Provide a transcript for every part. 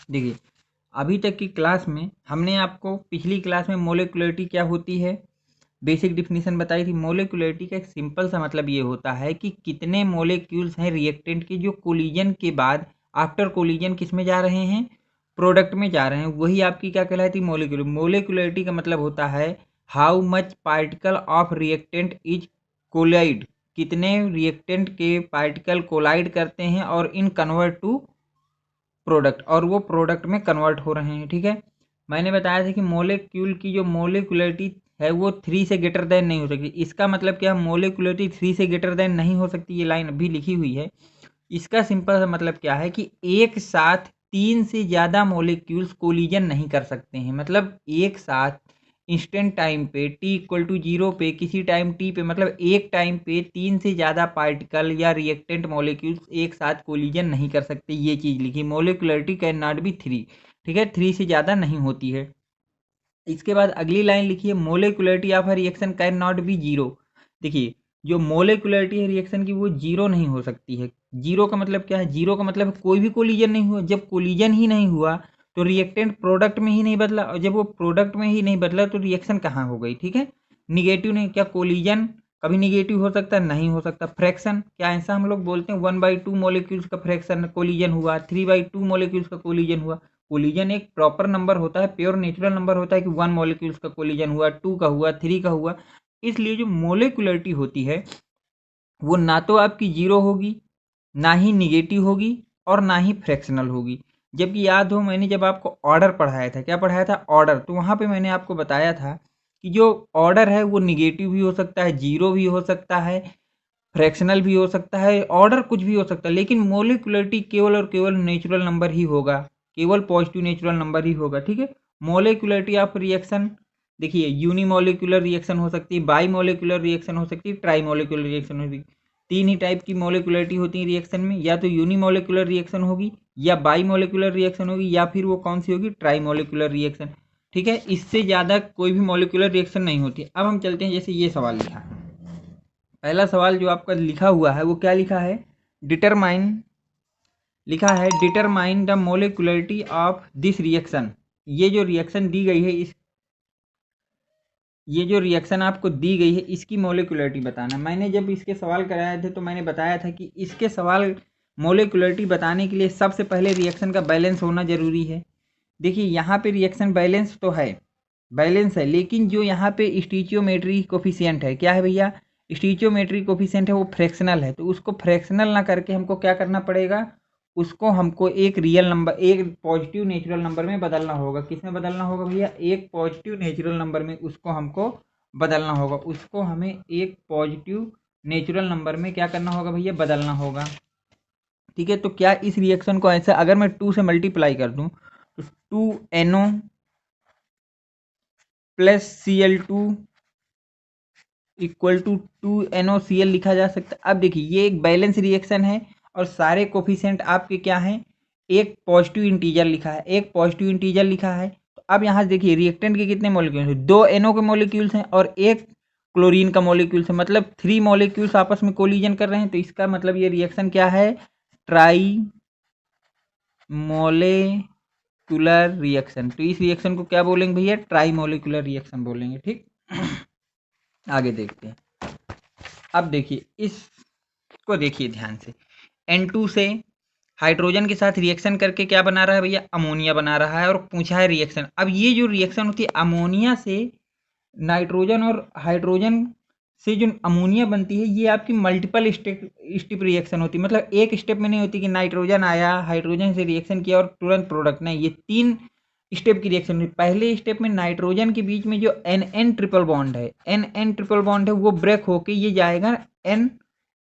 देखिए, अभी तक की क्लास में हमने आपको पिछली क्लास में मोलेकुलरिटी क्या होती है बेसिक डिफिनीशन बताई थी। मोलेकुलरिटी का एक सिंपल सा मतलब ये होता है कि कितने मोलेक्यूल्स हैं रिएक्टेंट के जो कोलिजन के बाद आफ्टर कोलिजन किस में जा रहे हैं, प्रोडक्ट में जा रहे हैं। वही आपकी क्या कहलाती है, मोलेकुलर। मोलेकुलरिटी का मतलब होता है how much particle of reactant is collide, कितने रिएक्टेंट के पार्टिकल कोलाइड करते हैं और इन कन्वर्ट टू प्रोडक्ट, और वो प्रोडक्ट में कन्वर्ट हो रहे हैं। ठीक है, मैंने बताया था कि मोलेक्यूल की जो मोलेकुलरिटी है वो 3 से ग्रेटर देन नहीं हो सकती। इसका मतलब क्या, मोलेकुलरिटी 3 से ग्रेटर देन नहीं हो सकती, ये लाइन अभी लिखी हुई है। इसका सिंपल सा मतलब क्या है कि एक साथ 3 से ज़्यादा मोलेक्यूल्स कोलिजन नहीं कर सकते हैं। मतलब एक साथ इंस्टेंट टाइम पे t=0 पे किसी टाइम t पे, मतलब एक टाइम पे 3 से ज़्यादा पार्टिकल या रिएक्टेंट मॉलिक्यूल्स एक साथ कोलिजन नहीं कर सकते। ये चीज़ लिखी, मोलिकुलरिटी कैन नॉट बी 3। ठीक है, 3 से ज़्यादा नहीं होती है। इसके बाद अगली लाइन लिखिए, molecularity of a reaction can not be 0। देखिए, जो मोलिकुलरिटी है रिएक्शन की वो 0 नहीं हो सकती है। 0 का मतलब क्या है, 0 का मतलब कोई भी कोलिजन नहीं हुआ। जब कोलिजन ही नहीं हुआ तो रिएक्टेंट प्रोडक्ट में ही नहीं बदला, और जब वो प्रोडक्ट में ही नहीं बदला तो रिएक्शन कहाँ हो गई। ठीक है, निगेटिव नहीं। क्या कोलिजन कभी निगेटिव हो सकता है? नहीं हो सकता। फ्रैक्शन, क्या ऐसा हम लोग बोलते हैं 1/2 मोलिक्यूल्स का फ्रैक्शन कोलिजन हुआ, 3/2 मोलिक्यूल्स का कोलिजन हुआ? कोलिजन एक प्रॉपर नंबर होता है, प्योर नेचुरल नंबर होता है कि 1 मॉलिक्यूल्स का कोलिजन हुआ, 2 का हुआ, 3 का हुआ। इसलिए जो मोलिकुलरिटी होती है वो ना तो आपकी 0 होगी, ना ही निगेटिव होगी, और ना ही फ्रैक्शनल होगी। जबकि याद हो, मैंने जब आपको ऑर्डर पढ़ाया था, क्या पढ़ाया था, ऑर्डर, तो वहाँ पे मैंने आपको बताया था कि जो ऑर्डर है वो निगेटिव भी हो सकता है, 0 भी हो सकता है, फ्रैक्शनल भी हो सकता है, ऑर्डर कुछ भी हो सकता है, लेकिन मोलिकुलरिटी केवल और केवल नेचुरल नंबर ही होगा, केवल पॉजिटिव नेचुरल नंबर ही होगा। ठीक है, मोलिकुलरिटी ऑफ रिएक्शन, देखिए यूनिमोलिकुलर रिएक्शन हो सकती है, बाई मोलिकुलर रिएक्शन हो सकती है, ट्राई मोलिकुलर रिएक्शन हो सकती है। 3 ही टाइप की मोलिकुलरिटी होती है रिएक्शन में, या तो यूनिमोलिकुलर रिएक्शन होगी, या बाई मोलिकुलर रिएक्शन होगी, या फिर वो कौन सी होगी, ट्राई मोलिकुलर रिएक्शन। ठीक है, इससे ज़्यादा कोई भी मोलिकुलर रिएक्शन नहीं होती। अब हम चलते हैं, जैसे ये सवाल लिखा है, पहला सवाल जो आपका लिखा हुआ है वो क्या लिखा है, डिटरमाइन, लिखा है determine the molecularity of this reaction. ये जो रिएक्शन दी गई है, इस ये जो रिएक्शन आपको दी गई है इसकी मोलिकुलरिटी बताना। मैंने जब इसके सवाल कराए थे तो मैंने बताया था कि इसके सवाल मोलिकुलरिटी बताने के लिए सबसे पहले रिएक्शन का बैलेंस होना जरूरी है। देखिए, यहाँ पे रिएक्शन बैलेंस तो है, बैलेंस है, लेकिन जो यहाँ पे स्टीचियोमेट्री कोफिशिएंट है, क्या है भैया, स्टीचियोमेट्री कोफिशिएंट है, वो फ्रैक्शनल है। तो उसको फ्रैक्शनल ना करके हमको क्या करना पड़ेगा, उसको हमको एक रियल नंबर, एक पॉजिटिव नेचुरल नंबर में बदलना होगा। किस में बदलना होगा भैया, एक पॉजिटिव नेचुरल नंबर में उसको हमको बदलना होगा। उसको हमें एक पॉजिटिव नेचुरल नंबर में क्या करना होगा भैया, बदलना होगा। ठीक है, तो क्या इस रिएक्शन को ऐसा अगर मैं 2 से मल्टीप्लाई कर दूं तो 2NO plus Cl2 equal to 2NOCl लिखा जा सकता है। अब देखिए, ये एक बैलेंस रिएक्शन है और सारे कोफिशिएंट आपके क्या हैं, एक पॉजिटिव इंटीजर लिखा है, एक पॉजिटिव इंटीजर लिखा है। तो अब यहाँ से देखिए, रिएक्टेंट के कितने मॉलिक्यूल्स हैं, 2 NO के मॉलिक्यूल्स हैं और एक क्लोरीन का मॉलिक्यूल्स है, मतलब 3 मॉलिक्यूल्स आपस में कोलिजन कर रहे हैं। तो इसका मतलब ये रिएक्शन क्या है, ट्राई मोलिकुलर रिएक्शन। तो इस रिएक्शन को क्या बोलेंगे भैया, ट्राई मोलिकुलर रिएक्शन बोलेंगे। ठीक, आगे देखते हैं। अब देखिए, इसको देखिए ध्यान से, N2 से हाइड्रोजन के साथ रिएक्शन करके क्या बना रहा है भैया, अमोनिया बना रहा है, और पूछा है रिएक्शन। अब ये जो रिएक्शन होती है अमोनिया से नाइट्रोजन और हाइड्रोजन से जो अमोनिया बनती है, ये आपकी मल्टीपल स्टेप रिएक्शन होती है। मतलब एक स्टेप में नहीं होती कि नाइट्रोजन आया, हाइड्रोजन से रिएक्शन किया और तुरंत प्रोडक्ट, नहीं, ये 3 स्टेप की रिएक्शन होती है। पहले स्टेप में नाइट्रोजन के बीच में जो NN ट्रिपल बॉन्ड है, NN ट्रिपल बॉन्ड है, वो ब्रेक होके ये जाएगा N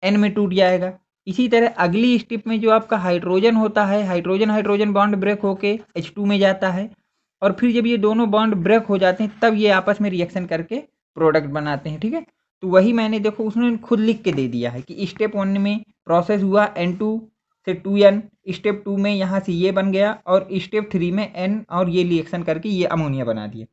में टूट जाएगा। इसी तरह अगली स्टेप में जो आपका हाइड्रोजन होता है, हाइड्रोजन हाइड्रोजन बॉन्ड ब्रेक होके H2 में जाता है, और फिर जब ये दोनों बॉन्ड ब्रेक हो जाते हैं तब ये आपस में रिएक्शन करके प्रोडक्ट बनाते हैं। ठीक है, तो वही मैंने देखो उसने खुद लिख के दे दिया है कि स्टेप 1 में प्रोसेस हुआ N2 से 2N, स्टेप 2 में यहाँ से ये बन गया, और स्टेप 3 में N और ये रिएक्शन करके ये अमोनिया बना दिया।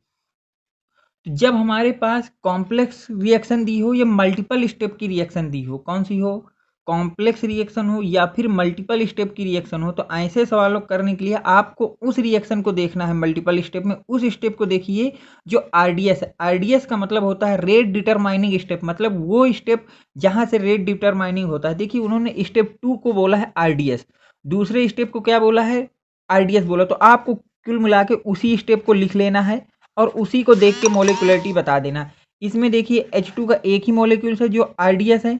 तो जब हमारे पास कॉम्प्लेक्स रिएक्शन दी हो या मल्टीपल स्टेप की रिएक्शन दी हो, कौन सी हो, कॉम्प्लेक्स रिएक्शन हो या फिर मल्टीपल स्टेप की रिएक्शन हो, तो ऐसे सवालों करने के लिए आपको उस रिएक्शन को देखना है मल्टीपल स्टेप में। उस स्टेप को देखिए जो आरडीएस है। आरडीएस का मतलब होता है रेट डिटरमाइनिंग स्टेप, मतलब वो स्टेप जहां से रेट डिटरमाइनिंग होता है। देखिए उन्होंने स्टेप 2 को बोला है आरडीएस, दूसरे स्टेप को क्या बोला है, आरडीएस बोला। तो आपको कुल मिला के उसी स्टेप को लिख लेना है और उसी को देख के मोलिकुलरिटी बता देना। इसमें देखिए H2 का एक ही मॉलिक्यूल है जो आरडीएस है।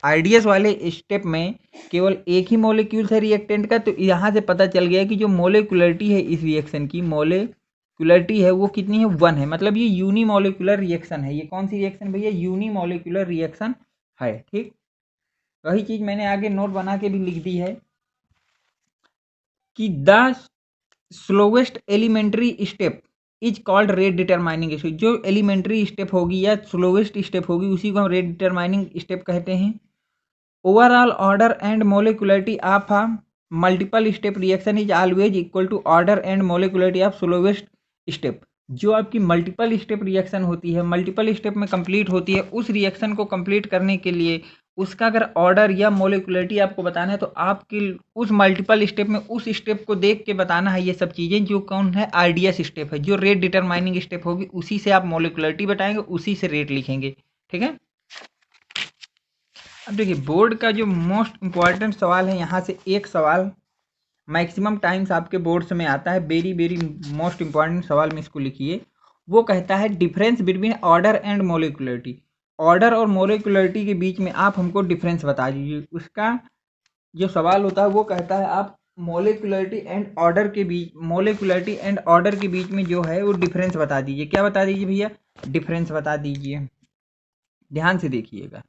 आरडीएस वाले स्टेप में केवल एक ही मॉलिक्यूल है रिएक्टेंट का, तो यहाँ से पता चल गया कि जो मोलिकुलरिटी है इस रिएक्शन की, मोलिकुलरिटी है वो कितनी है, 1 है। मतलब ये यूनिमोलिकुलर रिएक्शन है। ये कौन सी रिएक्शन भैया, यूनिमोलिकुलर रिएक्शन है। ठीक, वही चीज मैंने आगे नोट बना के भी लिख दी है कि the slowest elementary step is called rate determining step. जो एलिमेंट्री स्टेप होगी या स्लोवेस्ट स्टेप होगी उसी को हम रेट डिटरमाइनिंग स्टेप कहते हैं। Overall order and molecularity of a multiple step reaction is always equal to order and molecularity of slowest step. जो आपकी मल्टीपल स्टेप रिएक्शन होती है, मल्टीपल स्टेप में कंप्लीट होती है, उस रिएक्शन को कंप्लीट करने के लिए उसका अगर ऑर्डर या मोलिकुलरिटी आपको बताना है तो आपके उस मल्टीपल स्टेप में उस स्टेप को देख के बताना है ये सब चीज़ें। जो कौन है, आरडीएस स्टेप है, जो रेट डिटरमाइनिंग स्टेप होगी उसी से आप मोलिकुलरिटी बताएंगे, उसी से रेट लिखेंगे। ठीक है। अब देखिए बोर्ड का जो मोस्ट इम्पॉर्टेंट सवाल है, यहाँ से एक सवाल मैक्सिमम टाइम्स आपके बोर्ड्स में आता है, वेरी वेरी मोस्ट इम्पॉर्टेंट सवाल में इसको लिखिए। वो कहता है difference between order and molecularity. Order और मोलिकुलरिटी के बीच में आप हमको डिफरेंस बता दीजिए। उसका जो सवाल होता है वो कहता है आप मोलिकुलरिटी एंड ऑर्डर के बीच, मोलिकुलरिटी एंड ऑर्डर के बीच में जो है वो डिफरेंस बता दीजिए। क्या बता दीजिए भैया, डिफरेंस बता दीजिए। ध्यान से देखिएगा।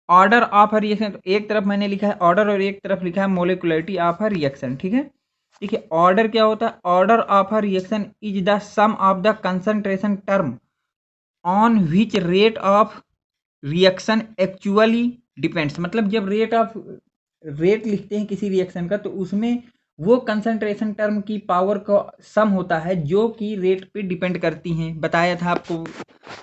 ऑर्डर ऑफ अ रिएक्शन, तो एक तरफ मैंने लिखा है ऑर्डर और एक तरफ लिखा है मोलिकुलरिटी ऑफ अ रिएक्शन। ठीक है। देखिए ऑर्डर क्या होता है, order of a reaction is the sum of the concentration term on which rate of reaction actually depends. मतलब जब रेट लिखते हैं किसी रिएक्शन का तो उसमें वो कंसंट्रेशन टर्म की पावर का सम होता है जो कि रेट पे डिपेंड करती हैं। बताया था आपको।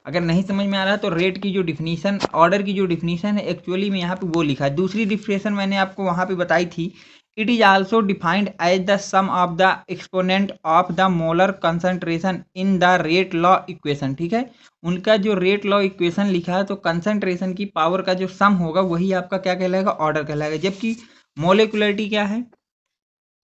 अगर नहीं समझ में आ रहा तो रेट की जो डिफिनीशन, ऑर्डर की जो डिफिनीशन है एक्चुअली में यहाँ पे वो लिखा है। दूसरी डिफिनेशन मैंने आपको वहाँ पे बताई थी, it is also defined as the sum of the exponent of the molar concentration in the rate law equation. ठीक है। उनका जो रेट लॉ इक्वेशन लिखा है तो कंसंट्रेशन की पावर का जो सम होगा वही आपका क्या कहलाएगा, ऑर्डर कहलाएगा। जबकि मोलिकुलरिटी क्या है,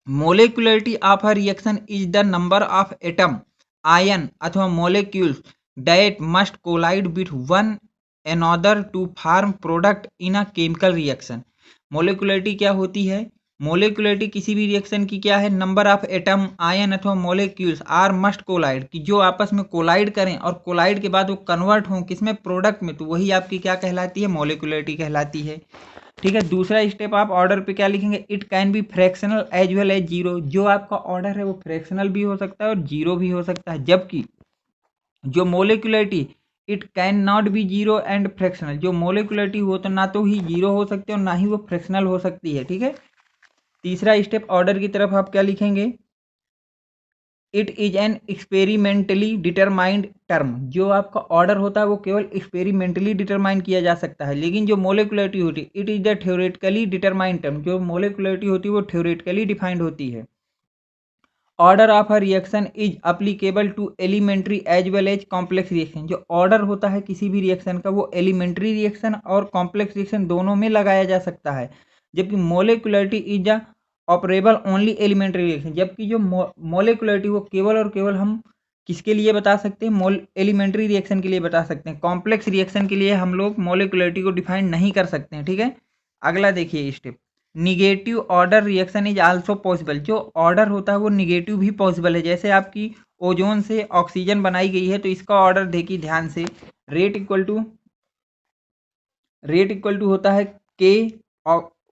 molecularity of a reaction is the number of atom, ion अथवा molecules that must collide with one another to form product in a chemical reaction. Molecularity क्या होती है, मोलिकुलरिटी किसी भी रिएक्शन की क्या है, नंबर ऑफ एटम, आयन अथवा मोलिक्यूल्स आर मस्ट कोलाइड, कि जो आपस में कोलाइड करें और कोलाइड के बाद वो कन्वर्ट हों किसमें, प्रोडक्ट में, तो वही आपकी क्या कहलाती है, मोलिकुलरिटी कहलाती है। ठीक है। दूसरा स्टेप आप ऑर्डर पे क्या लिखेंगे, it can be fractional as well as zero. जो आपका ऑर्डर है वो फ्रैक्शनल भी हो सकता है और जीरो भी हो सकता है। जबकि जो molecularity, it can not be zero and fractional. जो मोलिकुलरिटी हो तो ना तो ही जीरो हो सकती है और ना ही वो फ्रैक्शनल हो सकती है। ठीक है। तीसरा स्टेप ऑर्डर की तरफ आप क्या लिखेंगे, it is an experimentally determined term. जो आपका ऑर्डर होता है वो केवल एक्सपेरिमेंटली डिटरमाइन किया जा सकता है। लेकिन जो मोलिकुलरिटी होती है, it is the theoretically determined term. जो मोलिकुलरिटी होती है वो थ्योरेटिकली डिफाइंड होती है। Order of a reaction is applicable to elementary as well as complex reaction. जो ऑर्डर होता है किसी भी रिएक्शन का वो एलिमेंट्री रिएक्शन और कॉम्प्लेक्स रिएक्शन दोनों में लगाया जा सकता है। जबकि molecularity is the operable only elementary reaction. जबकि जो मोलिकुलरिटी वो केवल और केवल हम किसके लिए बता सकते हैं, एलिमेंट्री रिएक्शन के लिए बता सकते हैं। कॉम्प्लेक्स रिएक्शन के लिए हम लोग मोलिकुलरिटी को डिफाइन नहीं कर सकते हैं। ठीक है। अगला देखिए step, negative order reaction is also possible. जो ऑर्डर होता है वो निगेटिव भी पॉसिबल है। जैसे आपकी ओजोन से ऑक्सीजन बनाई गई है तो इसका ऑर्डर देखिए ध्यान से, रेट इक्वल टू होता है के,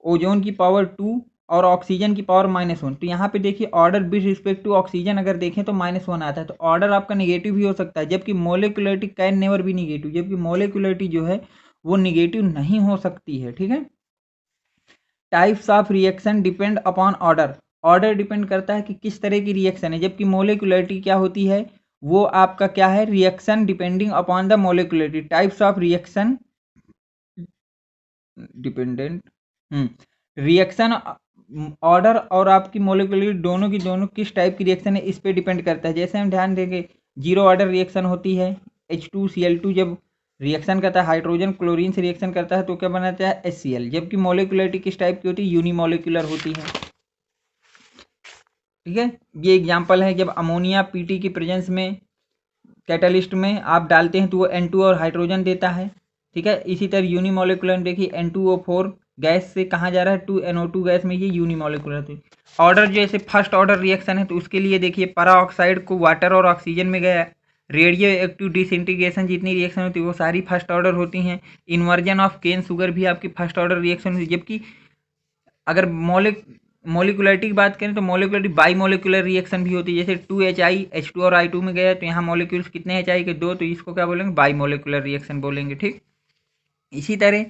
ओजोन की पावर 2 और ऑक्सीजन की पावर -1। तो यहाँ पे देखिए order with respect to oxygen अगर देखें तो -1 आता है, तो ऑर्डर आपका निगेटिव भी हो सकता है। जबकि molecularity can never be negative. जबकि मोलिकुलरिटी जो है वो निगेटिव नहीं हो सकती है। ठीक है। Types of reaction depend upon order. Order depend करता है कि किस तरह की रिएक्शन है। जबकि मोलिकुलरिटी क्या होती है, वो आपका क्या है, reaction depending upon the molecularity. Types of reaction dependent reaction order और आपकी मोलिकुलर दोनों की दोनों किस टाइप की रिएक्शन है इस पे डिपेंड करता है। जैसे हम ध्यान देंगे जीरो ऑर्डर रिएक्शन होती है H2Cl2 जब रिएक्शन करता है हाइड्रोजन क्लोरीन से रिएक्शन करता है तो क्या बनाता है HCl, जबकि मोलिकुलरिटी किस टाइप की होती है यूनिमोलिकुलर होती है। ठीक है, ये एग्जांपल है जब अमोनिया Pt की प्रेजेंस में कैटलिस्ट में आप डालते हैं तो वो N2 और हाइड्रोजन देता है। ठीक है, इसी तरह यूनिमोलिकुलर देखिए N2O4 गैस से कहाँ जा रहा है 2NO2 गैस में, ये यूनिमोलिकुलर थी। ऑर्डर जैसे फर्स्ट ऑर्डर रिएक्शन है तो उसके लिए देखिए पराऑक्साइड को वाटर और ऑक्सीजन में गया, रेडियो एक्टिव डिसइंटीग्रेशन जितनी रिएक्शन होती है वो सारी फर्स्ट ऑर्डर होती हैं। इन्वर्जन ऑफ केन शुगर भी आपकी फर्स्ट ऑर्डर रिएक्शन होती है। जबकि अगर मोलिकुलरिटी की बात करें तो मोलिकुलरिटी बाई मोलिकुलर रिएक्शन भी होती है। जैसे 2HI H2 और I2 में गया तो यहाँ मोलिक्यूल्स कितने HI के 2, तो इसको क्या बोलेंगे बाई मोलिकुलर रिएक्शन बोलेंगे। ठीक, इसी तरह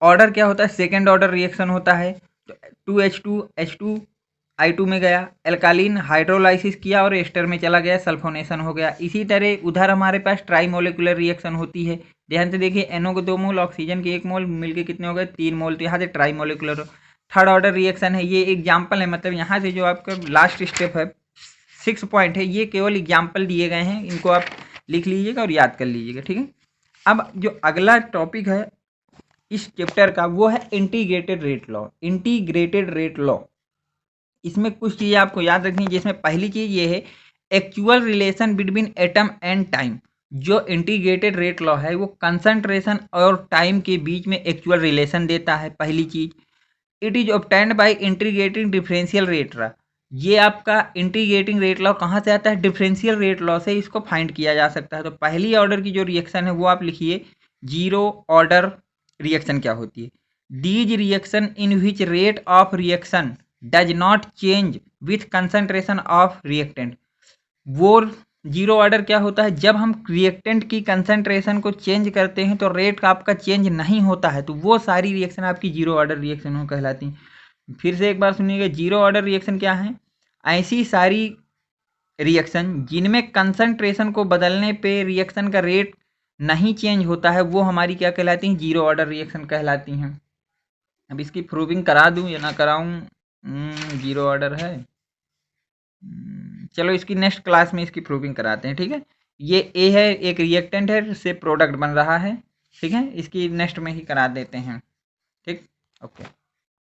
ऑर्डर क्या होता है सेकेंड ऑर्डर रिएक्शन होता है। तो 2H2 H2 I2 में गया, एल्कालीन हाइड्रोलाइसिस किया और एस्टर में चला गया, सल्फोनेशन हो गया। इसी तरह उधर हमारे पास ट्राई मोलिकुलर रिएक्शन होती है। ध्यान से देखिए NO को 2 मोल ऑक्सीजन के 1 मोल मिलके कितने हो गए 3 मोल, तो यहाँ से try molecular. Third order reaction है, ये एग्जाम्पल है, मतलब यहाँ से जो आपका लास्ट स्टेप है 6 पॉइंट है ये केवल एग्जाम्पल दिए गए हैं, इनको आप लिख लीजिएगा और याद कर लीजिएगा। ठीक है, अब जो अगला टॉपिक है इस चैप्टर का वो है integrated rate law. Integrated rate law, इसमें कुछ चीज़ें आपको याद रखनी है, जिसमें पहली चीज़ ये है actual relation between atom and time. जो इंटीग्रेटेड रेट लॉ है वो कंसंट्रेशन और टाइम के बीच में एक्चुअल रिलेशन देता है, पहली चीज़। It is obtained by integrating differential rate law. ये आपका इंटीग्रेटिंग रेट लॉ कहाँ से आता है डिफरेंशियल रेट लॉ से इसको फाइंड किया जा सकता है। तो पहली ऑर्डर की जो रिएक्शन है वो आप लिखिए जीरो ऑर्डर रिएक्शन क्या होती है। These reaction in which rate of reaction does not change with concentration of reactant. वो जीरो ऑर्डर क्या होता है जब हम रिएक्टेंट की कंसंट्रेशन को चेंज करते हैं तो रेट का आपका चेंज नहीं होता है, तो वो सारी रिएक्शन आपकी जीरो ऑर्डर रिएक्शन हो कहलाती हैं। फिर से एक बार सुनिएगा, जीरो ऑर्डर रिएक्शन क्या है, ऐसी सारी रिएक्शन जिनमें कंसंट्रेशन को बदलने पे रिएक्शन का रेट नहीं चेंज होता है वो हमारी क्या कहलाती हैं जीरो ऑर्डर रिएक्शन कहलाती हैं। अब इसकी प्रूविंग करा दूं या ना कराऊं, जीरो ऑर्डर है। चलो इसकी नेक्स्ट क्लास में इसकी प्रूविंग कराते हैं। ठीक है, ये ए है एक रिएक्टेंट है जिससे प्रोडक्ट बन रहा है। ठीक है, इसकी नेक्स्ट में ही करा देते हैं। ठीक, ओके।